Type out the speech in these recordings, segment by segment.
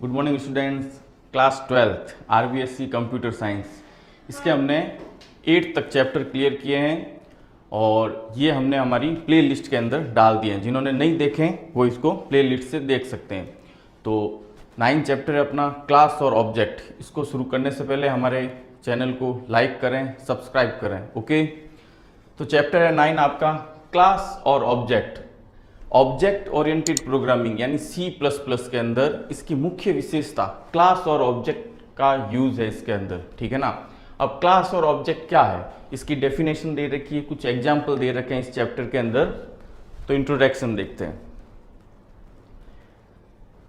Good morning students. Class 12th RBSC computer science, इसके हमने 8 तक चैप्टर क्लियर किए हैं और ये हमने हमारी प्ले लिस्ट के अंदर डाल दिए हैं। जिन्होंने नहीं देखे वो इसको प्ले लिस्ट से देख सकते हैं। तो 9 चैप्टर है अपना क्लास और ऑब्जेक्ट। इसको शुरू करने से पहले हमारे चैनल को लाइक करें, सब्सक्राइब करें। ओके, तो चैप्टर है 9 आपका क्लास और ऑब्जेक्ट। ऑब्जेक्ट ओरिएंटेड प्रोग्रामिंग यानी C++ के अंदर इसकी मुख्य विशेषता क्लास और ऑब्जेक्ट का यूज है इसके अंदर, ठीक है ना। अब क्लास और ऑब्जेक्ट क्या है, इसकी डेफिनेशन दे रखी है, कुछ एग्जाम्पल दे रखे हैं इस चैप्टर के अंदर। तो इंट्रोडक्शन देखते हैं।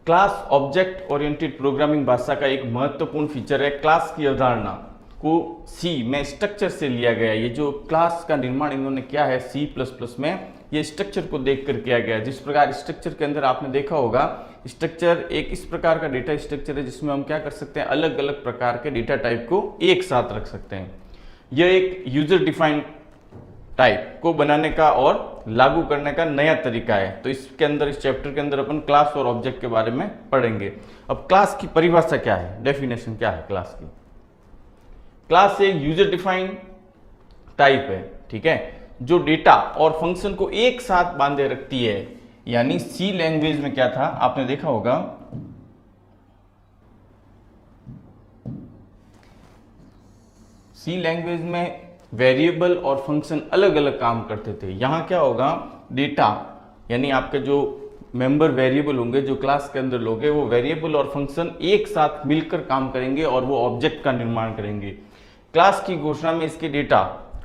क्लास ऑब्जेक्ट ओरिएंटेड प्रोग्रामिंग भाषा का एक महत्वपूर्ण फीचर है क्लास की अवधारणा को C में स्ट्रक्चर से लिया गया। ये जो क्लास का निर्माण इन्होंने किया है C++ में, ये स्ट्रक्चर को देखकर किया गया है। जिस प्रकार स्ट्रक्चर के अंदर आपने देखा होगा, स्ट्रक्चर एक इस प्रकार का डेटा स्ट्रक्चर है जिसमें हम क्या कर सकते हैं, अलग अलग प्रकार के डेटा टाइप को एक साथ रख सकते हैं। यह एक यूजर डिफाइंड टाइप को बनाने का और लागू करने का नया तरीका है। तो इसके अंदर, इस चैप्टर के अंदर अपन क्लास और ऑब्जेक्ट के बारे में पढ़ेंगे। अब क्लास की परिभाषा क्या है, डेफिनेशन क्या है क्लास की। क्लास एक यूजर डिफाइंड टाइप है, ठीक है, जो डेटा और फंक्शन को एक साथ बांधे रखती है। यानी सी लैंग्वेज में क्या था, आपने देखा होगा, सी लैंग्वेज में वेरिएबल और फंक्शन अलग अलग काम करते थे। यहां क्या होगा, डेटा यानी आपके जो मेंबर वेरिएबल होंगे, जो क्लास के अंदर लोग हैं, वो वेरिएबल और फंक्शन एक साथ मिलकर काम करेंगे और वो ऑब्जेक्ट का निर्माण करेंगे। क्लास की घोषणा में इसके डेटा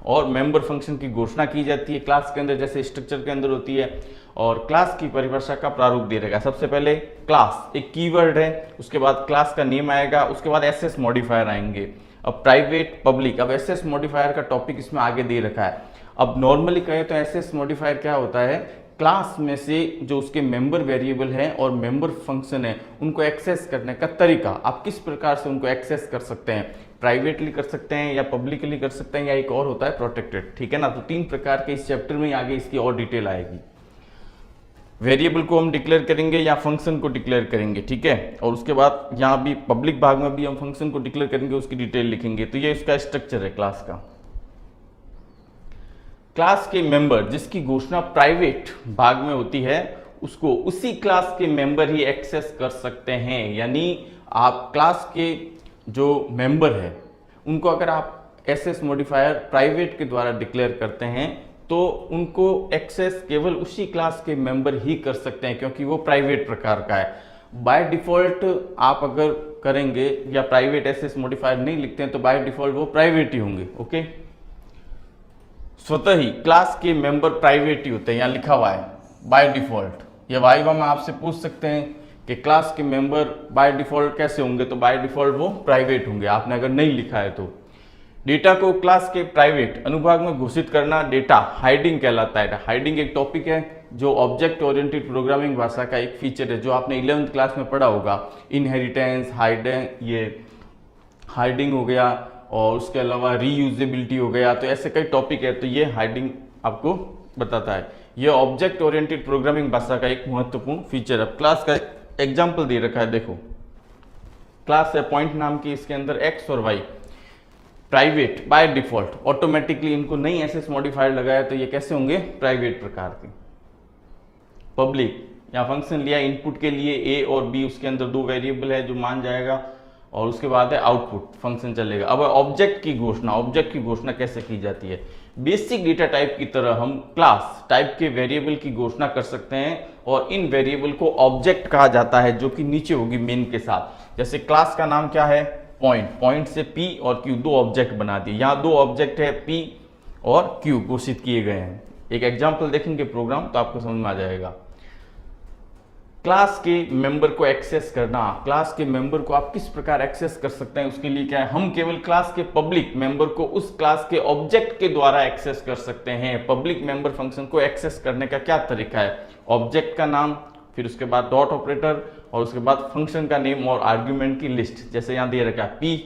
और मेंबर फंक्शन की घोषणा की जाती है क्लास के अंदर, जैसे स्ट्रक्चर के अंदर होती है। और क्लास की परिभाषा का प्रारूप दे रहेगा। सबसे पहले क्लास एक कीवर्ड है, उसके बाद क्लास का नेम आएगा, उसके बाद एसएस मॉडिफायर आएंगे। अब प्राइवेट, पब्लिक, अब एसएस मॉडिफायर का टॉपिक इसमें आगे दे रखा है। अब नॉर्मली कहे तो एसएस मॉडिफायर क्या होता है, क्लास में से जो उसके मेंबर वेरिएबल है और मेंबर फंक्शन है, उनको एक्सेस करने का तरीका, आप किस प्रकार से उनको एक्सेस कर सकते हैं। प्राइवेटली कर सकते हैं या पब्लिकली कर सकते हैं, या एक और होता है प्रोटेक्टेड, ठीक है ना। तो 3 प्रकार के इस चैप्टर में आगे इसकी और डिटेल आएगी। वेरिएबल को हम डिक्लेयर करेंगे या फंक्शन को डिक्लेयर करेंगे, ठीक है। और उसके बाद यहाँ भी पब्लिक भाग में भी हम फंक्शन को डिक्लेयर करेंगे, उसकी डिटेल लिखेंगे। तो ये इसका स्ट्रक्चर है क्लास का। क्लास के मेंबर जिसकी घोषणा प्राइवेट भाग में होती है, उसको उसी क्लास के मेंबर ही एक्सेस कर सकते हैं। यानी आप क्लास के जो मेंबर है उनको अगर आप एसएस मॉडिफायर प्राइवेट के द्वारा डिक्लेयर करते हैं तो उनको एक्सेस केवल उसी क्लास के मेंबर ही कर सकते हैं, क्योंकि वो प्राइवेट प्रकार का है। बाय डिफॉल्ट आप अगर करेंगे या प्राइवेट एसएस मॉडिफायर नहीं लिखते हैं तो बाय डिफॉल्ट वो प्राइवेट ही होंगे। ओके, स्वतः ही क्लास के मेंबर प्राइवेट ही होते हैं, यहाँ लिखा हुआ है बाय डिफॉल्ट। या वाइवा में आपसे पूछ सकते हैं कि क्लास के मेंबर बाय डिफॉल्ट कैसे होंगे, तो बाय डिफॉल्ट वो प्राइवेट होंगे, आपने अगर नहीं लिखा है तो। डेटा को क्लास के प्राइवेट अनुभाग में घोषित करना डेटा हाइडिंग कहलाता है। हाइडिंग एक टॉपिक है जो ऑब्जेक्ट ओरिएंटेड प्रोग्रामिंग भाषा का एक फीचर है, जो आपने 11th क्लास में पढ़ा होगा। इनहेरिटेंस, हाइडिंग हो गया, और उसके अलावा रीयूजेबिलिटी हो गया। तो ऐसे कई टॉपिक है, तो ये हाइडिंग आपको बताता है। ये ऑब्जेक्ट ओरिएंटेड प्रोग्रामिंग भाषा का एक महत्वपूर्ण फीचर है। क्लास का एग्जाम्पल दे रखा है, देखो। क्लास है पॉइंट नाम की, इसके अंदर एक्स और Y private by default, automatically इनको नहीं एसएस मॉडिफायर लगाया तो ये कैसे होंगे, प्राइवेट प्रकार के। पब्लिक या फंक्शन लिया इनपुट के लिए ए और बी, उसके अंदर 2 वेरिएबल है जो मान जाएगा, और उसके बाद है आउटपुट, फंक्शन चलेगा। अब ऑब्जेक्ट की घोषणा कैसे की जाती है। बेसिक डेटा टाइप की तरह हम क्लास टाइप के वेरिएबल की घोषणा कर सकते हैं, और इन वेरिएबल को ऑब्जेक्ट कहा जाता है, जो कि नीचे होगी मेन के साथ। जैसे क्लास का नाम क्या है, पॉइंट से P और Q 2 ऑब्जेक्ट बना दिए। यहाँ 2 ऑब्जेक्ट है P और Q घोषित किए गए हैं। एक एग्जाम्पल देखेंगे प्रोग्राम तो आपको समझ में आ जाएगा। क्लास के मेंबर को एक्सेस करना, क्लास के मेंबर को आप किस प्रकार एक्सेस कर सकते हैं, उसके लिए क्या है, हम केवल क्लास के पब्लिक मेंबर को उस क्लास के ऑब्जेक्ट के द्वारा एक्सेस कर सकते हैं। पब्लिक मेंबर फंक्शन को एक्सेस करने का क्या तरीका है, ऑब्जेक्ट का नाम, फिर उसके बाद डॉट ऑपरेटर, और उसके बाद फंक्शन का नेम और आर्ग्यूमेंट की लिस्ट। जैसे यहाँ दे रखा है P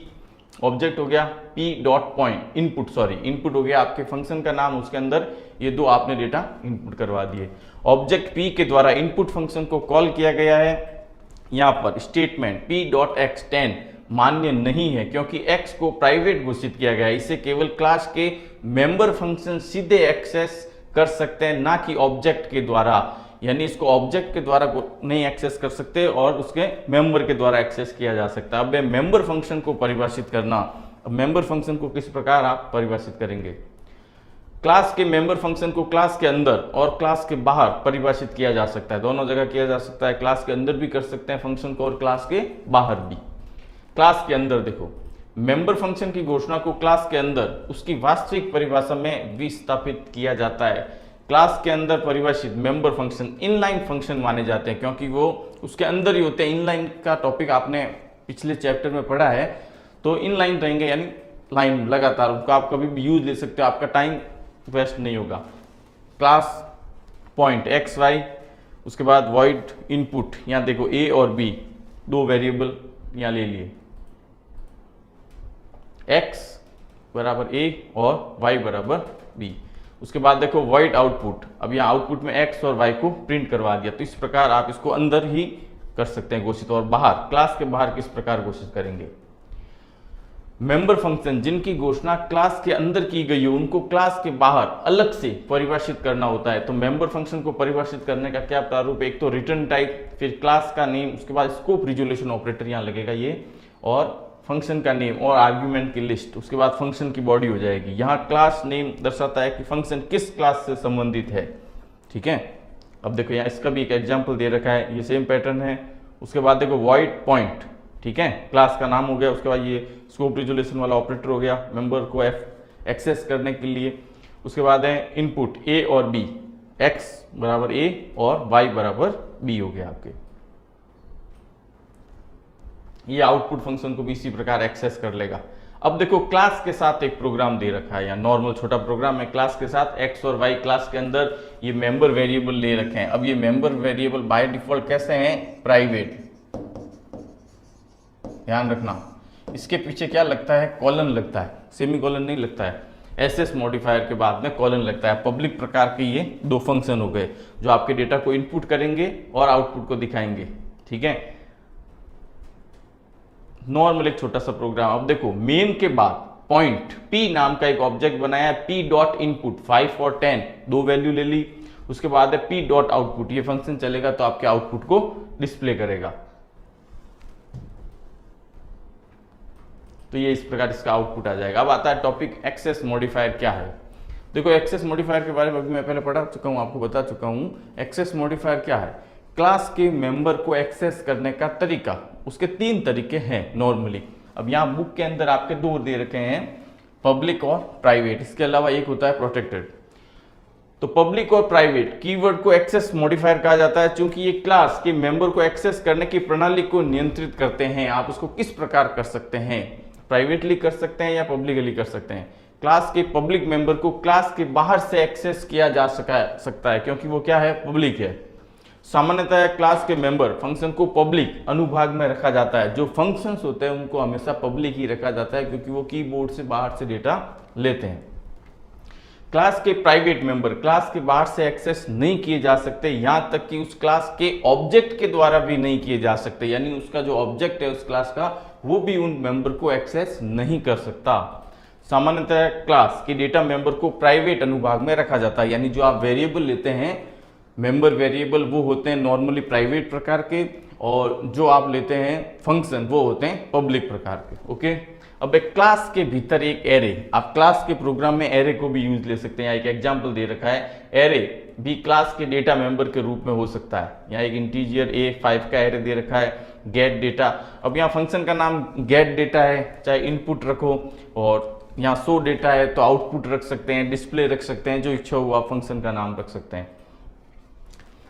ऑब्जेक्ट हो गया, P डॉट पॉइंट इनपुट हो गया आपके फंक्शन का नाम, उसके अंदर ये 2 आपने डेटा इनपुट करवा दिए। ऑब्जेक्ट P के द्वारा इनपुट फंक्शन को कॉल किया गया है, यहाँ पर स्टेटमेंट p.x10 मान्य नहीं है क्योंकि x को प्राइवेट घोषित किया गया है। इसे केवल क्लास के मेंबर फंक्शन सीधे एक्सेस कर सकते हैं, ना कि ऑब्जेक्ट के द्वारा। यानी इसको ऑब्जेक्ट के द्वारा नहीं एक्सेस कर सकते और उसके मेंबर के द्वारा एक्सेस किया जा सकता है। अब मेंबर फंक्शन को परिभाषित करना, अब मेंबर फंक्शन को किस प्रकार आप परिभाषित करेंगे? क्लास के मेंबर फंक्शन को क्लास के अंदर और क्लास के बाहर परिभाषित किया जा सकता है, दोनों जगह किया जा सकता है। क्लास के अंदर भी कर सकते हैं फंक्शन को और क्लास के बाहर भी। क्लास के अंदर देखो, मेंबर फंक्शन की घोषणा को क्लास के अंदर उसकी वास्तविक परिभाषा में विस्थापित किया जाता है। क्लास के अंदर परिभाषित मेंबर फंक्शन इनलाइन फंक्शन माने जाते हैं क्योंकि वो उसके अंदर ही होते हैं। इनलाइन का टॉपिक आपने पिछले चैप्टर में पढ़ा है, तो इनलाइन रहेंगे यानी लाइन लगातार, उनका आप कभी भी यूज ले सकते हो, आपका टाइम वेस्ट नहीं होगा। क्लास पॉइंट एक्स वाई, उसके बाद वॉइड इनपुट, यहाँ देखो ए और बी दो वेरिएबल यहाँ ले लिए, x बराबर a और y बराबर b। उसके बाद देखो वॉइड आउटपुट, अब यहाँ आउटपुट में x और y को प्रिंट करवा दिया। तो इस प्रकार आप इसको अंदर ही कर सकते हैं घोषित, और बाहर क्लास के बाहर किस प्रकार घोषित करेंगे? मेंबर फंक्शन जिनकी घोषणा क्लास के अंदर की गई हो उनको क्लास के बाहर अलग से परिभाषित करना होता है। तो मेंबर फंक्शन को परिभाषित करने का क्या प्रारूप है? एक तो रिटर्न टाइप, फिर क्लास का नेम, उसके बाद स्कोप रिजोल्यूशन ऑपरेटर यहाँ लगेगा ये, और फंक्शन का नेम और आर्ग्यूमेंट की लिस्ट, उसके बाद फंक्शन की बॉडी हो जाएगी। यहाँ क्लास नेम दर्शाता है कि फंक्शन किस क्लास से संबंधित है। ठीक है, अब देखो यहाँ इसका भी एक एग्जांपल दे रखा है, ये सेम पैटर्न है। उसके बाद देखो वॉइड पॉइंट, ठीक है, क्लास का नाम हो गया। उसके बाद ये स्कोप रिजोल्यूशन वाला ऑपरेटर हो गया मेंबर को एक्सेस करने के लिए। उसके बाद है इनपुट ए और बी, एक्स बराबर ए और वाई बराबर बी हो गया आपके। ये आउटपुट फंक्शन को भी इसी प्रकार एक्सेस कर लेगा। अब देखो क्लास के साथ एक प्रोग्राम दे रखा है, या नॉर्मल छोटा प्रोग्राम है। क्लास के साथ x और y क्लास के अंदर ये मेंबर वेरिएबल ले रखे हैं। अब ये मेंबर वेरिएबल बाय डिफॉल्ट कैसे हैं? प्राइवेट। ध्यान रखना, इसके पीछे क्या लगता है? कॉलन लगता है, सेमी कॉलन नहीं लगता है। एसएस मॉडिफायर के बाद में कॉलन लगता है। पब्लिक प्रकार के ये दो फंक्शन हो गए जो आपके डेटा को इनपुट करेंगे और आउटपुट को दिखाएंगे। ठीक है, नॉर्मल एक छोटा सा प्रोग्राम। अब देखो मेन के बाद पॉइंट p नाम का एक ऑब्जेक्ट बनाया है, p डॉट इनपुट 5 और 10 दो वैल्यू ले ली। उसके बाद है p डॉट आउटपुट, ये फंक्शन चलेगा तो आपके आउटपुट को डिस्प्ले करेगा। तो ये इस प्रकार इसका आउटपुट आ जाएगा। अब आता है टॉपिक एक्सेस मॉडिफायर क्या है। देखो एक्सेस मॉडिफायर के बारे में अभी मैं पहले पढ़ा चुका हूं, आपको बता चुका हूं। एक्सेस मॉडिफायर क्या है? क्लास के मेंबर को एक्सेस करने का तरीका, उसके तीन तरीके हैं नॉर्मली। अब यहाँ बुक के अंदर आपके दो दे रखे हैं, पब्लिक और प्राइवेट। इसके अलावा एक होता है प्रोटेक्टेड। तो पब्लिक और प्राइवेट कीवर्ड को एक्सेस मॉडिफायर कहा जाता है क्योंकि ये क्लास के मेंबर को एक्सेस करने की प्रणाली को नियंत्रित करते हैं। आप उसको किस प्रकार कर सकते हैं? प्राइवेटली कर सकते हैं या पब्लिकली कर सकते हैं। क्लास के पब्लिक मेंबर को क्लास के बाहर से एक्सेस किया जा सकता है क्योंकि वो क्या है? पब्लिक है। सामान्यतः क्लास के मेंबर फंक्शन को पब्लिक अनुभाग में रखा जाता है। जो फंक्शंस होते हैं उनको हमेशा पब्लिक ही रखा जाता है क्योंकि वो कीबोर्ड से बाहर से डेटा लेते हैं। क्लास के प्राइवेट मेंबर क्लास के बाहर से एक्सेस नहीं किए जा सकते, यहां तक कि उस क्लास के ऑब्जेक्ट के द्वारा भी नहीं किए जा सकते। यानी उसका जो ऑब्जेक्ट है उस क्लास का, वो भी उन मेंबर को एक्सेस नहीं कर सकता। सामान्यतः क्लास के डेटा मेंबर को प्राइवेट अनुभाग में रखा जाता है। यानी जो आप वेरिएबल लेते हैं मेंबर वेरिएबल, वो होते हैं नॉर्मली प्राइवेट प्रकार के, और जो आप लेते हैं फंक्शन वो होते हैं पब्लिक प्रकार के। ओके, अब एक क्लास के भीतर एक एरे, आप क्लास के प्रोग्राम में एरे को भी यूज ले सकते हैं। एक एग्जांपल दे रखा है, एरे भी क्लास के डेटा मेंबर के रूप में हो सकता है। यहाँ एक इंटीजर A5 का एरे दे रखा है, गेट डेटा। अब यहाँ फंक्शन का नाम गेट डेटा है, चाहे इनपुट रखो, और यहाँ शो डेटा है तो आउटपुट रख सकते हैं, डिस्प्ले रख सकते हैं, जो इच्छा हो आप फंक्शन का नाम रख सकते हैं।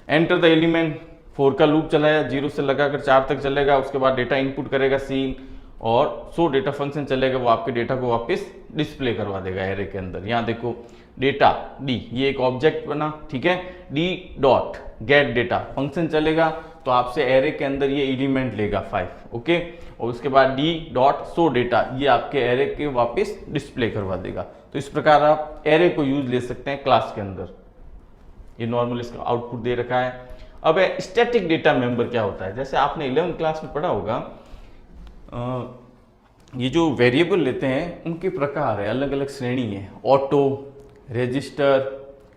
एंटर द एलिमेंट, 4 का लूप चलाया, 0 से लगाकर 4 तक चलेगा। उसके बाद डेटा इनपुट करेगा सीन, और शो डेटा फंक्शन चलेगा, वो आपके डेटा को वापस डिस्प्ले करवा देगा एरे के अंदर। यहाँ देखो डेटा डी, ये एक ऑब्जेक्ट बना, ठीक है। D dot get data function चलेगा तो आपसे एरे के अंदर ये एलिमेंट लेगा 5, ओके। और उसके बाद डी डॉट शो डेटा, ये आपके एरे के वापस डिस्प्ले करवा देगा। तो इस प्रकार आप एरे को यूज ले सकते हैं क्लास के अंदर। ये नॉर्मल इसका आउटपुट दे रखा है। अब स्टैटिक डेटा मेंबर क्या होता है, जैसे आपने 11th क्लास में पढ़ा होगा, ये जो वेरिएबल लेते हैं उनके प्रकार है, अलग अलग श्रेणी है, ऑटो, रजिस्टर,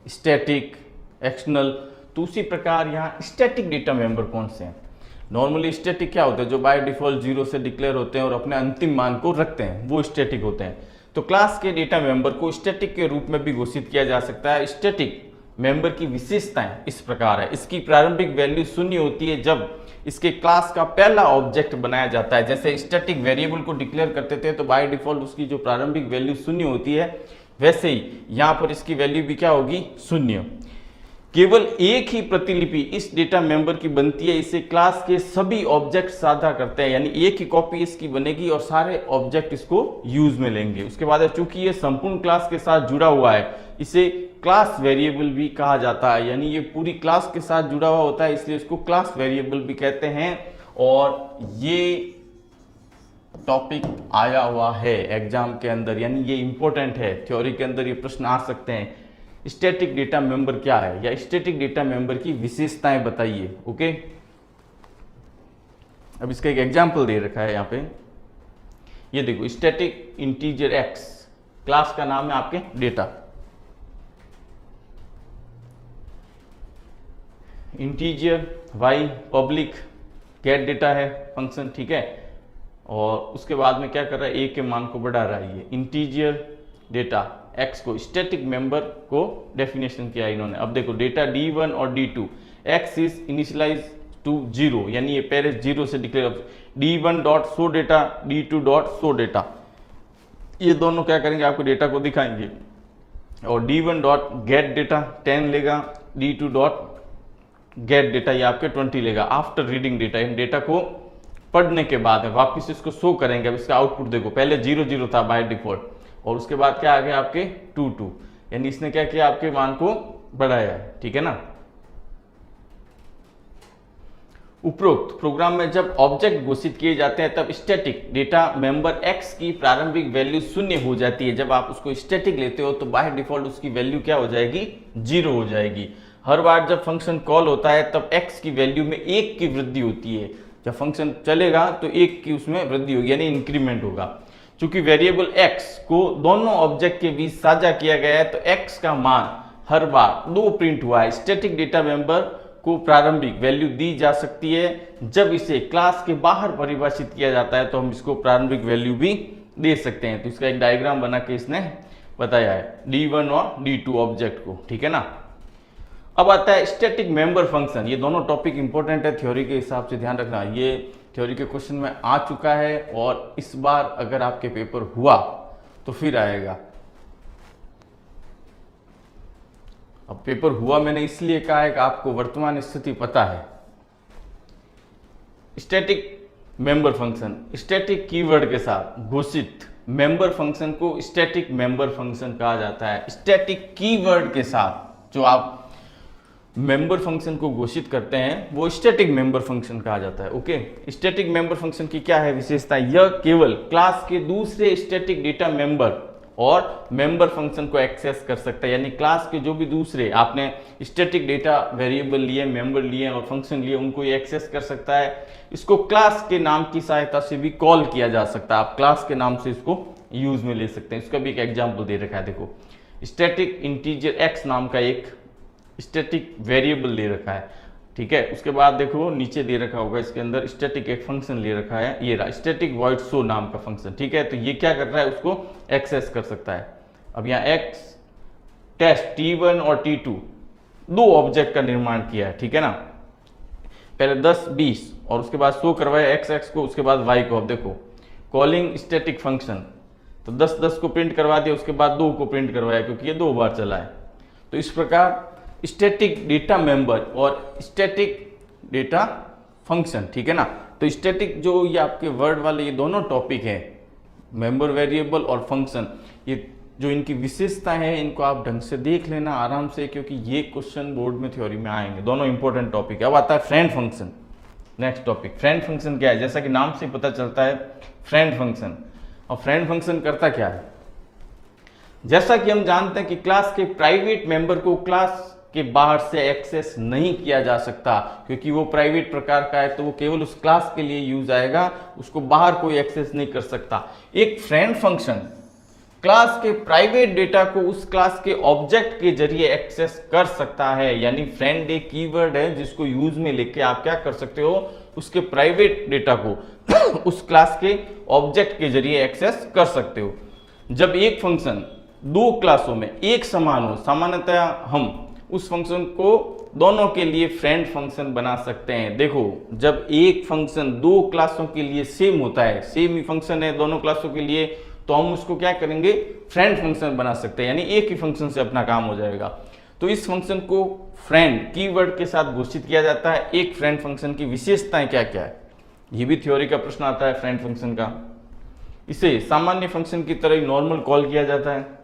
स्टैटिक, एक्सटर्नल। तो उसी प्रकार यहाँ स्टैटिक डेटा मेंबर कौन से हैं? नॉर्मली स्टैटिक क्या होता है, जो बाय डिफॉल्ट 0 से डिक्लेयर होते हैं और अपने अंतिम मान को रखते हैं, वो स्टैटिक होते हैं। तो क्लास के डेटा मेंबर को स्टैटिक के रूप में भी घोषित किया जा सकता है। स्टैटिक मेंबर की विशेषताएं इस प्रकार है, इसकी प्रारंभिक वैल्यू शून्य होती है जब इसके क्लास का पहला ऑब्जेक्ट बनाया जाता है। जैसे स्टैटिक वेरिएबल को डिक्लेयर करते थे तो बाय डिफॉल्ट उसकी जो प्रारंभिक वैल्यू शून्य होती है, वैसे ही यहाँ पर इसकी वैल्यू भी क्या होगी, शून्य। केवल एक ही प्रतिलिपि इस डेटा मेंबर की बनती है, इसे क्लास के सभी ऑब्जेक्ट साझा करते हैं, यानी एक ही कॉपी इसकी बनेगी और सारे ऑब्जेक्ट इसको यूज में लेंगे। उसके बाद चूंकि ये संपूर्ण क्लास के साथ जुड़ा हुआ है, इसे क्लास वेरिएबल भी कहा जाता है, यानी ये पूरी क्लास के साथ जुड़ा हुआ होता है, इसलिए इसको क्लास वेरिएबल भी कहते हैं। और ये टॉपिक आया हुआ है एग्जाम के अंदर, यानी ये इंपॉर्टेंट है, थ्योरी के अंदर ये प्रश्न आ सकते हैं। स्टैटिक डेटा मेंबर क्या है, या स्टैटिक डेटा मेंबर की विशेषताएं बताइए। ओके, अब इसका एक एग्जांपल दे रखा है यहाँ पे, ये देखो, स्टैटिक इंटीजर एक्स, क्लास का नाम है आपके data, integer Y public get data है फंक्शन, ठीक है। और उसके बाद में क्या कर रहा है, ए के मान को बढ़ा रहा है, ये इंटीजर डेटा एक्स को स्टैटिक मेंबर को डेफिनेशन किया इन्होंने। अब देखो डेटा D1 और D2, x is initialise to 0, यानी ये पहले 0 से declare, D1 dot show data, D2 dot show data, ये दोनों क्या करेंगे, आपको डेटा को दिखाएंगे। और D1 डॉट गेट डेटा 10 लेगा, D2 डॉट गेट डेटा ये आपके 20 लेगा। आफ्टर रीडिंग डेटा, इन डेटा को पढ़ने के बाद वापस इसको शो करेंगे। अब इसका आउटपुट देखो, पहले 0 0 था बाय डिफॉल्ट, और उसके बाद क्या आ गया आपके 2 2, यानी इसने क्या किया, आपके मान को बढ़ाया है, ठीक है ना। उपरोक्त प्रोग्राम में जब ऑब्जेक्ट घोषित किए जाते हैं तब स्टैटिक डेटा मेंबर एक्स की प्रारंभिक वैल्यू शून्य हो जाती है। जब आप उसको स्टैटिक लेते हो तो बाय डिफॉल्ट उसकी वैल्यू क्या हो जाएगी, 0 हो जाएगी। हर बार जब फंक्शन कॉल होता है तब एक्स की वैल्यू में 1 की वृद्धि होती है। जब फंक्शन चलेगा तो 1 की उसमें वृद्धि होगी, यानी इंक्रीमेंट होगा। चूंकि वेरिएबल x को दोनों ऑब्जेक्ट के बीच साझा किया गया है तो x का मान हर बार 2 प्रिंट हुआ है। स्टैटिक डेटा मेंबर को प्रारंभिक वैल्यू दी जा सकती है, जब इसे क्लास के बाहर परिभाषित किया जाता है तो हम इसको प्रारंभिक वैल्यू भी दे सकते हैं। तो इसका एक डायग्राम बना के इसने बताया है D1 और D2 ऑब्जेक्ट को, ठीक है ना। अब आता है स्टैटिक मेंबर फंक्शन। ये दोनों टॉपिक इंपॉर्टेंट है, थ्योरी के हिसाब से ध्यान रखना। ये थ्योरी के क्वेश्चन में आ चुका है और इस बार अगर आपके पेपर हुआ तो फिर आएगा। अब पेपर हुआ मैंने इसलिए कहा है कि आपको वर्तमान स्थिति पता है। Static member function, static keyword के साथ घोषित मेंबर फंक्शन को स्टैटिक मेंबर फंक्शन कहा जाता है। स्टैटिक कीवर्ड के साथ जो आप मेंबर फंक्शन को घोषित करते हैं वो स्टैटिक मेंबर फंक्शन कहा जाता है। ओके, स्टैटिक मेंबर फंक्शन की क्या है विशेषता, यह केवल क्लास के दूसरे स्टैटिक डेटा मेंबर और मेंबर फंक्शन को एक्सेस कर सकता है। यानी क्लास के जो भी दूसरे आपने स्टैटिक डेटा वेरिएबल लिए, मेंबर लिए और फंक्शन लिए, उनको ये एक्सेस कर सकता है। इसको क्लास के नाम की सहायता से भी कॉल किया जा सकता है, आप क्लास के नाम से इसको यूज में ले सकते हैं। इसका भी एक एग्जाम्पल दे रखा है, देखो स्टैटिक इंटीजर एक्स नाम का एक स्टैटिक वेरिएबल दे रखा है, ठीक है। उसके बाद देखो नीचे दे रखा होगा इसके अंदर स्टैटिक एक फंक्शन ले रखा है, ये रहा स्टैटिक वॉइड शो नाम का फंक्शन, ठीक है। तो ये क्या कर रहा है, उसको एक्सेस कर सकता है। अब यहाँ एक्स टेस्ट T1 और T2 दो ऑब्जेक्ट का निर्माण किया है, ठीक है ना। पहले 10 20 और उसके बाद शो करवाया एक्स एक्स को, उसके बाद वाई को। अब देखो कॉलिंग स्टैटिक फंक्शन, तो 10 10 को प्रिंट करवा दिया, उसके बाद 2 को प्रिंट करवाया क्योंकि ये 2 बार चला है। तो इस प्रकार स्टैटिक डेटा मेंबर और स्टैटिक डेटा फंक्शन, ठीक है ना। तो स्टैटिक जो ये आपके वर्ड वाले ये दोनों टॉपिक है, मेंबर वेरिएबल और फंक्शन, ये जो इनकी विशेषता है इनको आप ढंग से देख लेना आराम से, क्योंकि ये क्वेश्चन बोर्ड में थ्योरी में आएंगे, दोनों इंपॉर्टेंट टॉपिक है। अब आता है friend function, next topic. Friend function क्या है, जैसा कि नाम से पता चलता है फ्रेंड फंक्शन। और फ्रेंड फंक्शन करता क्या है, जैसा कि हम जानते हैं कि क्लास के प्राइवेट मेंबर को क्लास के बाहर से एक्सेस नहीं किया जा सकता, क्योंकि वो प्राइवेट प्रकार का है तो वो केवल उस क्लास के लिए यूज आएगा, उसको बाहर कोई एक्सेस नहीं कर सकता। एक फ्रेंड फंक्शन क्लास के प्राइवेट डेटा को उस क्लास के ऑब्जेक्ट के जरिए एक्सेस कर सकता है, यानी फ्रेंड एक कीवर्ड है जिसको यूज में लेके आप क्या कर सकते हो, उसके प्राइवेट डेटा को उस क्लास के ऑब्जेक्ट के जरिए एक्सेस कर सकते हो। जब एक फंक्शन दो क्लासों में एक समान हो, सामान्यतः हम उस फंक्शन को दोनों के लिए फ्रेंड फंक्शन बना सकते हैं। देखो, जब एक फंक्शन दो क्लासों के लिए सेम होता है, सेम ही फंक्शन है दोनों क्लासों के लिए, तो हम उसको क्या करेंगे, फ्रेंड फंक्शन बना सकते हैं, यानी एक ही फंक्शन से अपना काम हो जाएगा। तो इस फंक्शन को फ्रेंड कीवर्ड के साथ घोषित किया जाता है। एक फ्रेंड फंक्शन की विशेषताएं क्या क्या है, ये भी थ्योरी का प्रश्न आता है फ्रेंड फंक्शन का। इसे सामान्य फंक्शन की तरह ही नॉर्मल कॉल किया जाता है।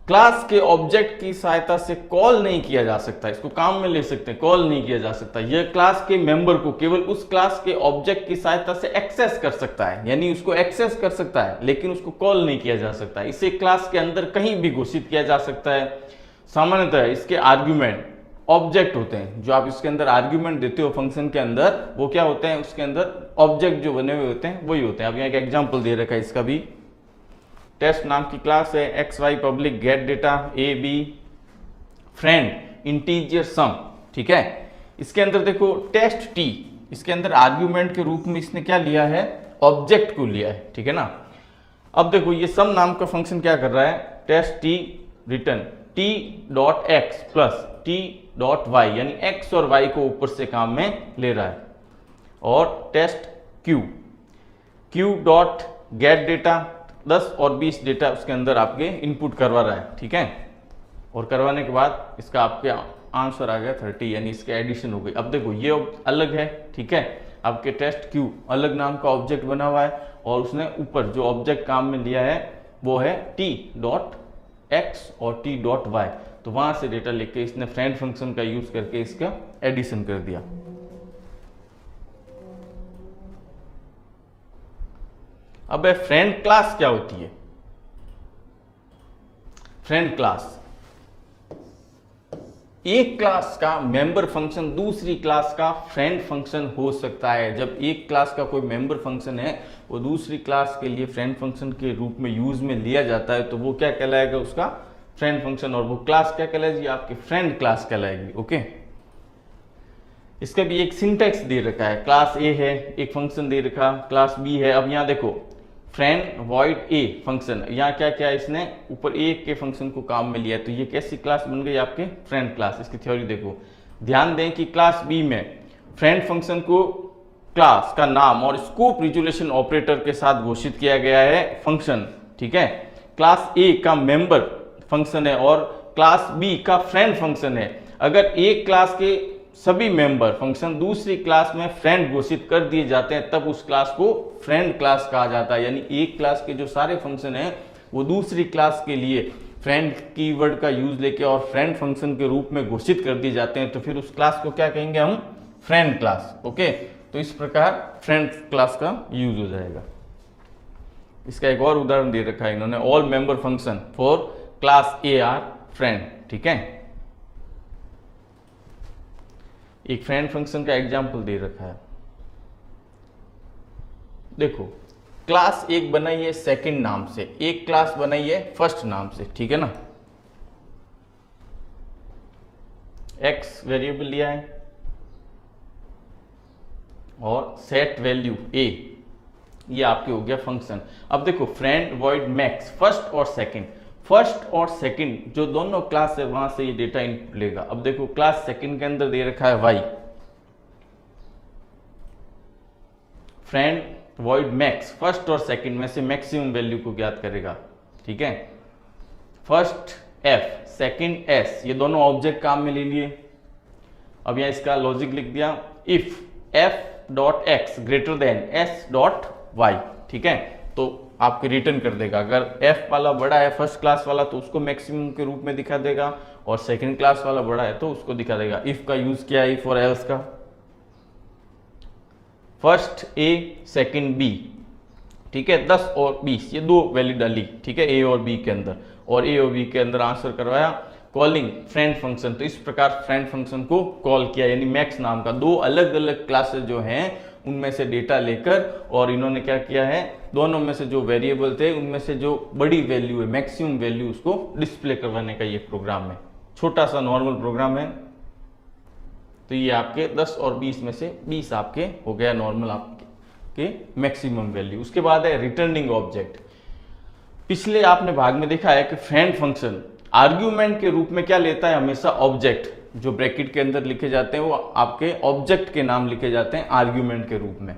क्लास के ऑब्जेक्ट की सहायता से कॉल नहीं किया जा सकता, इसको काम में ले सकते हैं, कॉल नहीं किया जा सकता। यह क्लास के मेंबर को केवल उस क्लास के ऑब्जेक्ट की सहायता से एक्सेस कर सकता है, यानी उसको एक्सेस कर सकता है लेकिन उसको कॉल नहीं किया जा सकता। इसे क्लास के अंदर कहीं भी घोषित किया जा सकता है। सामान्यतः इसके आर्ग्यूमेंट ऑब्जेक्ट होते हैं, जो आप इसके अंदर आर्ग्यूमेंट देते हो फंक्शन के अंदर, वो क्या होते हैं, उसके अंदर ऑब्जेक्ट जो बने हुए होते हैं वही होते हैं। अब यहाँ एक एग्जाम्पल दे रखा है इसका भी। टेस्ट नाम की क्लास है, X Y public get data A B friend integer sum, ठीक है। इसके अंदर देखो टेस्ट टी, इसके अंदर आर्ग्यूमेंट के रूप में इसने क्या लिया है, ऑब्जेक्ट को लिया है, ठीक है ना। अब देखो ये सम नाम का फंक्शन क्या कर रहा है, test T return T dot X plus T dot Y, यानी एक्स और वाई को ऊपर से काम में ले रहा है। और test Q, Q dot get data 10 और 20 डेटा उसके अंदर आपके इनपुट करवा रहा है, ठीक है। और करवाने के बाद इसका आपके आंसर आ गया 30, यानी इसके एडिशन हो गई। अब देखो ये अलग है, ठीक है, आपके टेस्ट क्यू अलग नाम का ऑब्जेक्ट बना हुआ है और उसने ऊपर जो ऑब्जेक्ट काम में लिया है वो है टी डॉट एक्स और टी डॉट वाई, तो वहां से डेटा लेके इसने फ्रेंड फंक्शन का यूज करके इसका एडिशन कर दिया। अब फ्रेंड क्लास क्या होती है, फ्रेंड क्लास एक क्लास का मेंबर फंक्शन दूसरी क्लास का फ्रेंड फंक्शन हो सकता है। जब एक क्लास का कोई मेंबर फंक्शन है वो दूसरी क्लास के लिए फ्रेंड फंक्शन के रूप में यूज में लिया जाता है, तो वो क्या कहलाएगा, उसका फ्रेंड फंक्शन। और वो क्लास क्या कहलाएगी, आपकी फ्रेंड क्लास कहलाएगी, ओके। इसका भी एक सिंटैक्स दे रखा है, क्लास ए है, एक फंक्शन दे रखा, क्लास बी है। अब यहाँ देखो फ्रेंड वॉइड ए फंक्शन, यहाँ क्या क्या इसने ऊपर ए के फंक्शन को काम में लिया है, तो ये कैसी क्लास बन गई आपके, फ्रेंड क्लास। इसकी थ्योरी देखो, ध्यान दें कि क्लास बी में फ्रेंड फंक्शन को क्लास का नाम और स्कोप रिजोल्यूशन ऑपरेटर के साथ घोषित किया गया है फंक्शन, ठीक है। क्लास ए का मेंबर फंक्शन है और क्लास बी का फ्रेंड फंक्शन है। अगर एक क्लास के सभी मेंबर फंक्शन दूसरी क्लास में फ्रेंड घोषित कर दिए जाते हैं तब उस क्लास को फ्रेंड क्लास कहा जाता है। यानी एक क्लास के जो सारे फंक्शन हैं वो दूसरी क्लास के लिए फ्रेंड कीवर्ड का यूज लेके और फ्रेंड फंक्शन के रूप में घोषित कर दिए जाते हैं, तो फिर उस क्लास को क्या कहेंगे हम, फ्रेंड क्लास, ओके। तो इस प्रकार फ्रेंड क्लास का यूज हो जाएगा। इसका एक और उदाहरण दे रखा है इन्होंने, all member function for class A R friend, ठीक है। एक फ्रेंड फंक्शन का एग्जाम्पल दे रखा है, देखो क्लास एक बनाई है सेकंड नाम से, एक क्लास बनाई है फर्स्ट नाम से, ठीक है ना। एक्स वेरिएबल लिया है और सेट वैल्यू ए, ये आपके हो गया फंक्शन। अब देखो फ्रेंड वॉइड मैक्स, फर्स्ट और सेकंड, फर्स्ट और सेकंड जो दोनों क्लास है वहां से ये डेटा इनपुट लेगा। अब देखो क्लास सेकंड के अंदर दे रखा है Y, friend void max, first और सेकंड में से मैक्सिमम वैल्यू को ज्ञात करेगा, ठीक है। फर्स्ट एफ सेकंड एस, ये दोनों ऑब्जेक्ट काम में ले लिए। अब यहां इसका लॉजिक लिख दिया, if F dot X greater than S dot Y, ठीक है, तो आपके रिटर्न कर देगा। अगर एफ वाला बड़ा है फर्स्ट क्लास वाला तो उसको मैक्सिमम के रूप में दिखा देगा और सेकंड क्लास वाला बड़ा है तो उसको दिखा देगा। इफ का यूज किया इफ और एल्स का। फर्स्ट ए सेकंड बी, ठीक है, 10 और 20 ये दो वैल्यू डाली, ठीक है, ए और बी के अंदर, और ए और बी के अंदर आंसर करवाया कॉलिंग फ्रेंड फंक्शन, तो इस प्रकार फ्रेंड फंक्शन को कॉल किया, यानी मैक्स नाम का दो अलग अलग क्लासेस जो हैं उनमें से डेटा लेकर, और इन्होंने क्या किया है, दोनों में से जो वेरिएबल थे उनमें से जो बड़ी वैल्यू है, मैक्सिमम वैल्यू, उसको डिस्प्ले करवाने का ये प्रोग्राम है। छोटा सा नॉर्मल प्रोग्राम है। तो ये आपके 10 और 20 में से 20 आपके हो गया नॉर्मल आपके मैक्सिमम वैल्यू। उसके बाद है रिटर्निंग ऑब्जेक्ट। पिछले आपने भाग में देखा है कि फ्रेंड फंक्शन आर्ग्यूमेंट के रूप में क्या लेता है, हमेशा ऑब्जेक्ट, जो ब्रैकेट के अंदर लिखे जाते हैं वो आपके ऑब्जेक्ट के नाम लिखे जाते हैं आर्ग्यूमेंट के रूप में।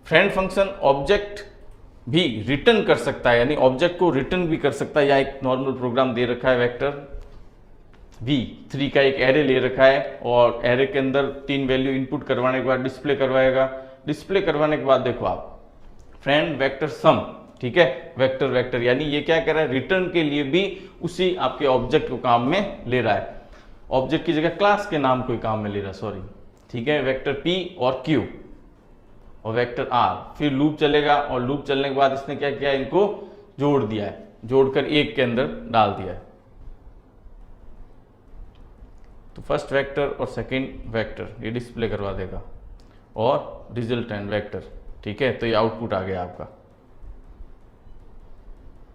फ्रेंड फंक्शन ऑब्जेक्ट भी रिटर्न कर सकता है, यानी ऑब्जेक्ट को रिटर्न भी कर सकता है। या एक नॉर्मल प्रोग्राम दे रखा है, वेक्टर v3 का एक एरे ले रखा है, और एरे के अंदर 3 वैल्यू इनपुट करवाने के बाद डिस्प्ले करवाएगा। डिस्प्ले करवाने के बाद देखो आप फ्रेंड वेक्टर सम, ठीक है, वेक्टर वेक्टर, यानी ये क्या कर रहा है, रिटर्न के लिए भी उसी आपके ऑब्जेक्ट को काम में ले रहा है। ऑब्जेक्ट की जगह क्लास के नाम को काम में ले रहा है, सॉरी, ठीक है। वेक्टर p और q और वेक्टर r, फिर लूप चलेगा, और लूप चलने के बाद इसने क्या किया, इनको जोड़ दिया है, जोड़कर एक के अंदर डाल दिया है। तो फर्स्ट वेक्टर और सेकंड वेक्टर ये डिस्प्ले करवा देगा, और रिजल्टेंट वेक्टर, ठीक है। तो ये आउटपुट आ गया आपका,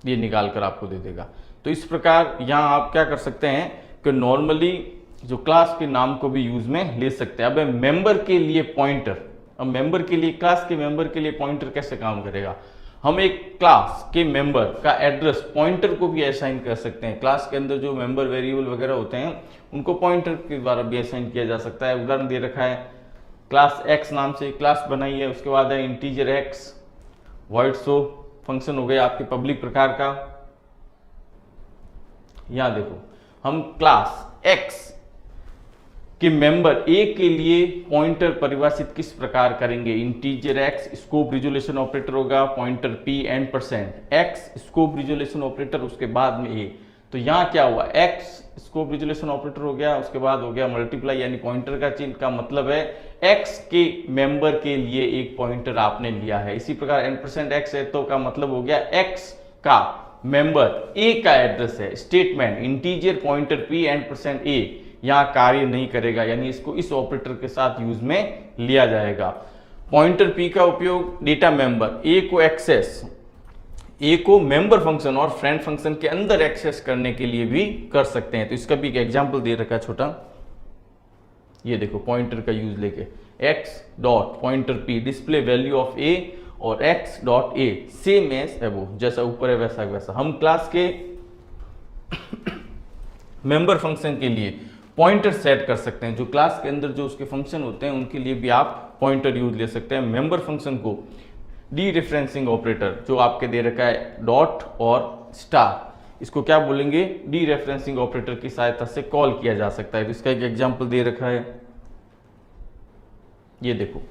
ये निकाल कर आपको दे देगा। तो इस प्रकार यहाँ आप क्या कर सकते हैं कि नॉर्मली जो क्लास के नाम को भी यूज में ले सकते हैं। अब मेंबर के लिए पॉइंटर, अब मेंबर के लिए, क्लास के मेंबर के लिए पॉइंटर कैसे काम करेगा, हम एक क्लास के मेंबर का एड्रेस पॉइंटर को भी असाइन कर सकते हैं। क्लास के अंदर जो मेंबर वेरिएबल वगैरह होते हैं उनको पॉइंटर के द्वारा भी असाइन किया जा सकता है। उदाहरण दे रखा है, क्लास x नाम से क्लास बनाई है, उसके बाद है integer x, void show function हो गया आपके पब्लिक प्रकार का। यहां देखो हम क्लास x के मेंबर a के लिए पॉइंटर परिभाषित किस प्रकार करेंगे, integer x scope resolution operator होगा, pointer p ampersand x scope resolution operator, उसके बाद में a। तो यहां क्या हुआ, x स्कोप रिजोल्यूशन ऑपरेटर हो गया, उसके बाद हो गया मल्टीप्लाई, यानी पॉइंटर का चिन्ह का मतलब है x के मेंबर के लिए एक पॉइंटर आपने लिया है। इसी प्रकार n%x है तो का मतलब हो गया x का मेंबर a का एड्रेस है। Statement integer pointer p and percent a यहां कार्य नहीं करेगा, यानी इसको इस ऑपरेटर के साथ यूज में लिया जाएगा। पॉइंटर p का उपयोग डेटा मेंबर a को एक्सेस, ए को मेंबर फंक्शन और फ्रेंड फंक्शन के अंदर एक्सेस करने के लिए भी कर सकते हैं। तो इसका भी एक एग्जांपल दे रखा है छोटा, ये देखो पॉइंटर का यूज लेके, x dot pointer p display value of a और x dot a same as वो, जैसा ऊपर है वैसा वैसा। हम क्लास के मेंबर फंक्शन के लिए पॉइंटर सेट कर सकते हैं, जो क्लास के अंदर जो उसके फंक्शन होते हैं उनके लिए भी आप पॉइंटर यूज ले सकते हैं। मेंबर फंक्शन को डी रेफरेंसिंग ऑपरेटर जो आपके दे रखा है डॉट और स्टार, इसको क्या बोलेंगे, डी रेफरेंसिंग ऑपरेटर की सहायता से कॉल किया जा सकता है। तो इसका एक एग्जांपल दे रखा है, ये देखो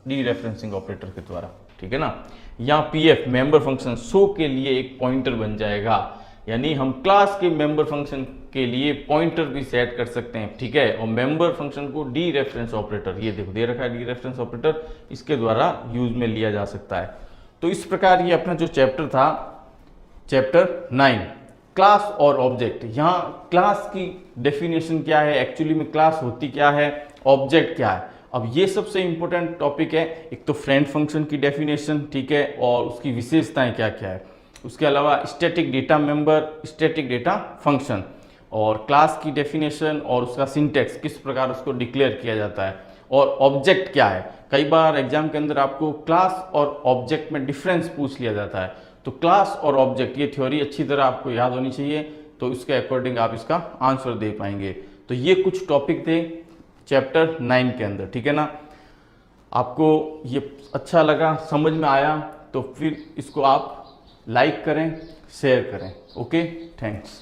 डी रेफरेंसिंग ऑपरेटर के द्वारा, ठीक है ना। यहाँ pf मेंबर फंक्शन शो के लिए एक पॉइंटर बन जाएगा, यानी हम क्लास के मेंबर फंक्शन के लिए पॉइंटर भी सेट कर सकते हैं, ठीक है। और मेंबर फंक्शन को डी रेफरेंस ऑपरेटर, ये देखो दे रखा है डी रेफरेंस ऑपरेटर, इसके द्वारा यूज में लिया जा सकता है। तो इस प्रकार ये अपना जो चैप्टर था, चैप्टर 9 क्लास और ऑब्जेक्ट। यहाँ क्लास की डेफिनेशन क्या है, एक्चुअली में क्लास होती क्या है, ऑब्जेक्ट क्या है। अब ये सबसे इंपॉर्टेंट टॉपिक है, एक तो फ्रेंड फंक्शन की डेफिनेशन, ठीक है, और उसकी विशेषताएं क्या क्या है। उसके अलावा static data member, static data function, और क्लास की डेफिनेशन और उसका सिंटेक्स, किस प्रकार उसको डिक्लेयर किया जाता है, और ऑब्जेक्ट क्या है। कई बार एग्जाम के अंदर आपको क्लास और ऑब्जेक्ट में डिफरेंस पूछ लिया जाता है, तो क्लास और ऑब्जेक्ट ये थ्योरी अच्छी तरह आपको याद होनी चाहिए, तो इसके अकॉर्डिंग आप इसका आंसर दे पाएंगे। तो ये कुछ टॉपिक थे चैप्टर 9 के अंदर, ठीक है ना। आपको ये अच्छा लगा, समझ में आया, तो फिर इसको आप लाइक करें, शेयर करें। Okay, thanks.